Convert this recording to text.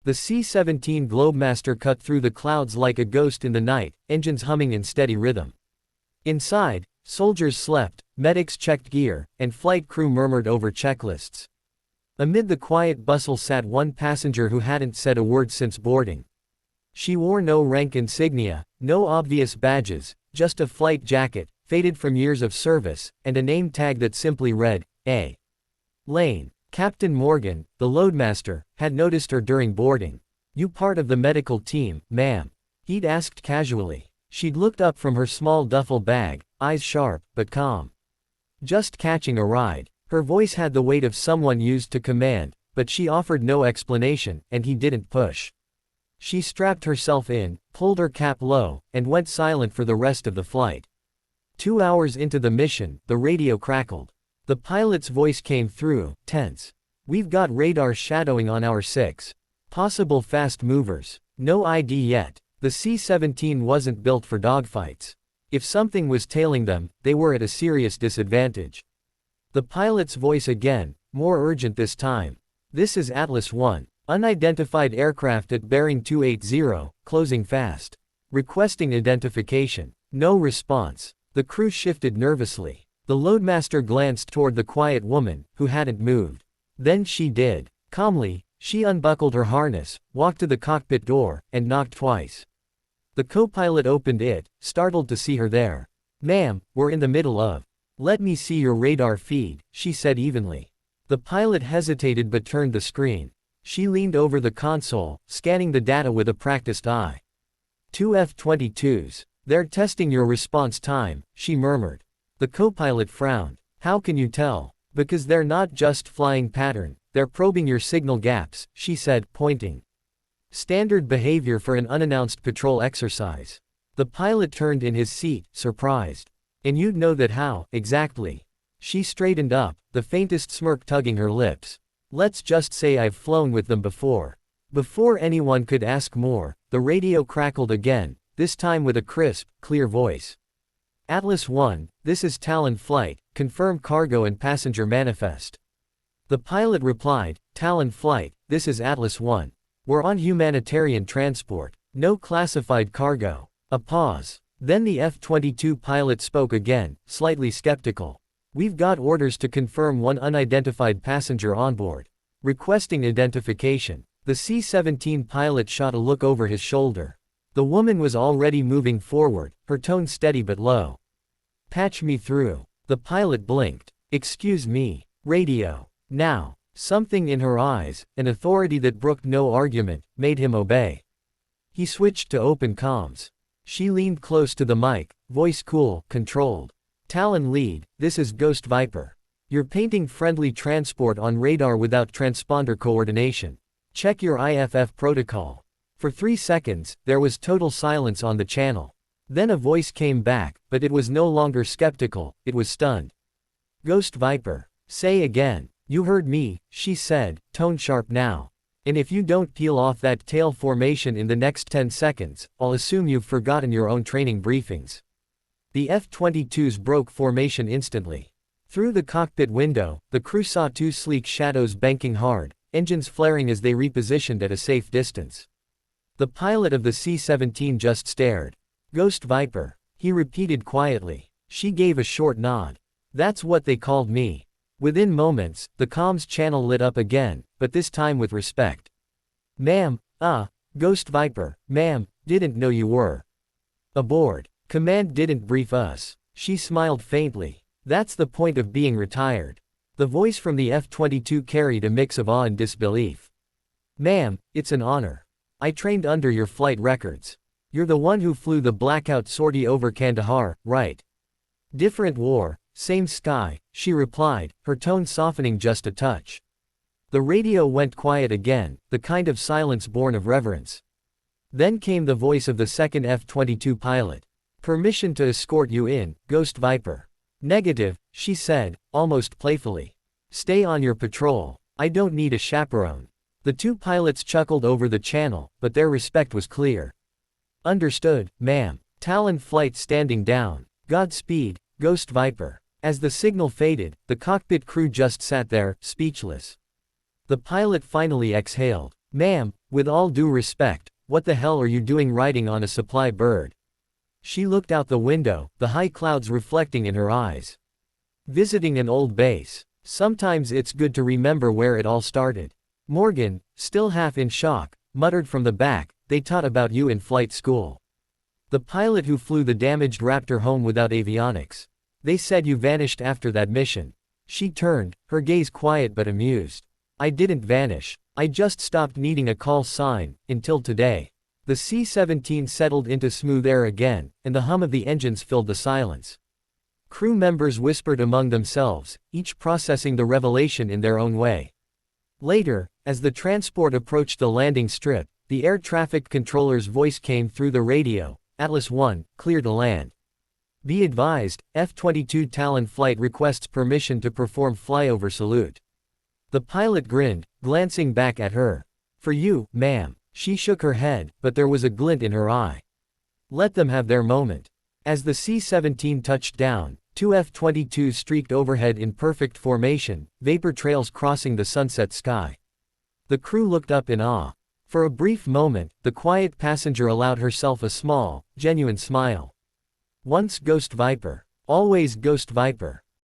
The C-17 Globemaster cut through the clouds like a ghost in the night, engines humming in steady rhythm. Inside, soldiers slept, medics checked gear, and flight crew murmured over checklists. Amid the quiet bustle sat one passenger who hadn't said a word since boarding. She wore no rank insignia, no obvious badges, just a flight jacket, faded from years of service, and a name tag that simply read, A. Lane. Captain Morgan, the loadmaster, had noticed her during boarding. "You part of the medical team, ma'am?" he'd asked casually. She'd looked up from her small duffel bag, eyes sharp, but calm. "Just catching a ride." Her voice had the weight of someone used to command, but she offered no explanation, and he didn't push. She strapped herself in, pulled her cap low, and went silent for the rest of the flight. 2 hours into the mission, the radio crackled. The pilot's voice came through, tense. "We've got radar shadowing on our 6. Possible fast movers. No ID yet." The C-17 wasn't built for dogfights. If something was tailing them, they were at a serious disadvantage. The pilot's voice again, more urgent this time. "This is Atlas 1. Unidentified aircraft at bearing 280, closing fast. Requesting identification." No response. The crew shifted nervously. The loadmaster glanced toward the quiet woman, who hadn't moved. Then she did. Calmly, she unbuckled her harness, walked to the cockpit door, and knocked twice. The co-pilot opened it, startled to see her there. "Ma'am, we're in the middle of." "Let me see your radar feed," she said evenly. The pilot hesitated but turned the screen. She leaned over the console, scanning the data with a practiced eye. "2 F-22s. They're testing your response time," she murmured. The co-pilot frowned. "How can you tell?" "Because they're not just flying pattern, they're probing your signal gaps," she said, pointing. "Standard behavior for an unannounced patrol exercise." The pilot turned in his seat, surprised. "And you'd know that how, exactly?" She straightened up, the faintest smirk tugging her lips. "Let's just say I've flown with them before." Before anyone could ask more, the radio crackled again, this time with a crisp, clear voice. "Atlas 1, this is Talon Flight, confirm cargo and passenger manifest." The pilot replied, "Talon Flight, this is Atlas 1. We're on humanitarian transport. No classified cargo." A pause. Then the F-22 pilot spoke again, slightly skeptical. "We've got orders to confirm one unidentified passenger on board. Requesting identification." The C-17 pilot shot a look over his shoulder. The woman was already moving forward, her tone steady but low. "Patch me through." The pilot blinked. "Excuse me. Radio. Now." Something in her eyes, an authority that brooked no argument, made him obey. He switched to open comms. She leaned close to the mic, voice cool, controlled. "Talon Lead, this is Ghost Viper. You're painting friendly transport on radar without transponder coordination. Check your IFF protocol." For 3 seconds, there was total silence on the channel. Then a voice came back, but it was no longer skeptical, it was stunned. "Ghost Viper. Say again." "You heard me," she said, tone sharp now. "And if you don't peel off that tail formation in the next 10 seconds, I'll assume you've forgotten your own training briefings." The F-22s broke formation instantly. Through the cockpit window, the crew saw 2 sleek shadows banking hard, engines flaring as they repositioned at a safe distance. The pilot of the C-17 just stared. "Ghost Viper," he repeated quietly. She gave a short nod. "That's what they called me." Within moments, the comms channel lit up again, but this time with respect. "Ma'am, Ghost Viper, ma'am, didn't know you were aboard. Command didn't brief us." She smiled faintly. "That's the point of being retired." The voice from the F-22 carried a mix of awe and disbelief. "Ma'am, it's an honor. I trained under your flight records. You're the one who flew the blackout sortie over Kandahar, right?" "Different war, same sky," she replied, her tone softening just a touch. The radio went quiet again, the kind of silence born of reverence. Then came the voice of the second F-22 pilot. "Permission to escort you in, Ghost Viper." "Negative," she said, almost playfully. "Stay on your patrol. I don't need a chaperone." The 2 pilots chuckled over the channel, but their respect was clear. "Understood, ma'am." Talon Flight standing down. "Godspeed, Ghost Viper." As the signal faded, the cockpit crew just sat there, speechless. The pilot finally exhaled. "Ma'am, With all due respect, what the hell are you doing riding on a supply bird? She looked out the window, the high clouds reflecting in her eyes. Visiting an old base. Sometimes it's good to remember where it all started. Morgan, still half in shock, muttered from the back, they taught about you in flight school. The pilot who flew the damaged Raptor home without avionics. They said you vanished after that mission. She turned, her gaze quiet but amused. I didn't vanish. I just stopped needing a call sign, until today. The C-17 settled into smooth air again, and the hum of the engines filled the silence. Crew members whispered among themselves, each processing the revelation in their own way. Later, as the transport approached the landing strip, the air traffic controller's voice came through the radio. Atlas 1, clear to land. Be advised, F-22 Talon flight requests permission to perform flyover salute. The pilot grinned, glancing back at her. For you, ma'am. She shook her head, but there was a glint in her eye. Let them have their moment. As the C-17 touched down, two F-22s streaked overhead in perfect formation, vapor trails crossing the sunset sky. The crew looked up in awe. For a brief moment, the quiet passenger allowed herself a small, genuine smile. Once Ghost Viper. Always Ghost Viper.